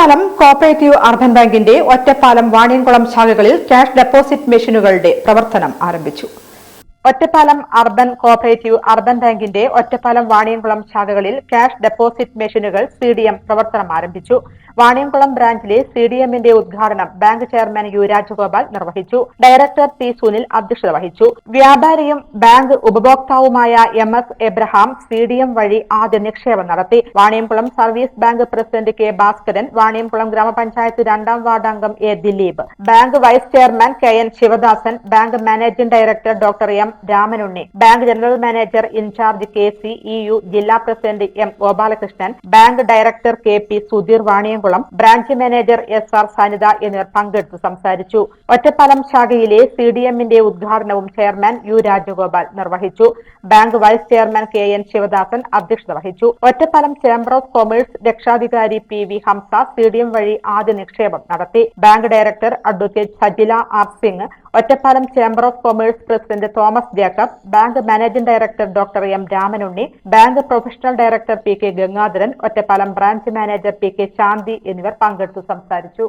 Ottapalam cooperative urban ബാങ്കിന്റെ Ottapalam Vaniyamkulam ശാഖകളിൽ cash deposit മെഷീനുകളുടെ പ്രവർത്തനം ആരംഭിച്ചു. ഒറ്റപ്പാലം അർബൻ കോഓപ്പറേറ്റീവ് അർബൻ ബാങ്കിന്റെ ഒറ്റപ്പാലം വാണിയംകുളം ശാഖകളിൽ ക്യാഷ് ഡെപ്പോസിറ്റ് മെഷീനുകൾ CDM പ്രവർത്തനം ആരംഭിച്ചു. വാണിയംകുളം ബ്രാഞ്ചിലെ CDMന്റെ ഉദ്ഘാടനം ബാങ്ക് ചെയർമാൻ യു രാജഗോപാൽ നിർവഹിച്ചു. ഡയറക്ടർ P സുനിൽ അധ്യക്ഷത വഹിച്ചു. വ്യാപാരിയും ബാങ്ക് ഉപഭോക്താവുമായ MS എബ്രഹാം CDM വഴി ആദ്യ നിക്ഷേപം നടത്തി. Vaniyamkulam service bank president K Bhaskaran, Vaniyamkulam ഗ്രാമപഞ്ചായത്ത് 2ാം വാർഡ് അംഗം A Dileep, bank vice chairman KN Sivadasan, bank managing director doctor M Ramanunni, bank general manager incharge KC EU, ജില്ലാ president M Gopalakrishnan, bank director KP Sudheer, Vaniyamkulam branch manager SR Sanitha എന്നിവർ പങ്കെടുത്ത് സംസാരിച്ചു. ഒറ്റപ്പാലം ശാഖയിലെ CDMന്റെ ഉദ്ഘാടനവും ചെയർമാൻ യു രാജഗോപാൽ നിർവഹിച്ചു. Bank vice chairman KN Sivadasan അധ്യക്ഷത വഹിച്ചു. ഒറ്റപ്പാലം ചേംബർ ഓഫ് കൊമേഴ്സ് രക്ഷാധികാരി PV ഹംസ CDM വഴി ആദ്യ നിക്ഷേപം നടത്തി. Bank director advocate Sajila R Singh, Ottapalam chamber of commerce president Thomas Jacob, bank managing director doctor M Ramanunni, bank professional director PK Gangadharan, Ottapalam branch manager PK Shanthi എന്നിവർ പങ്കെടുത്തു സംസാരിച്ചു.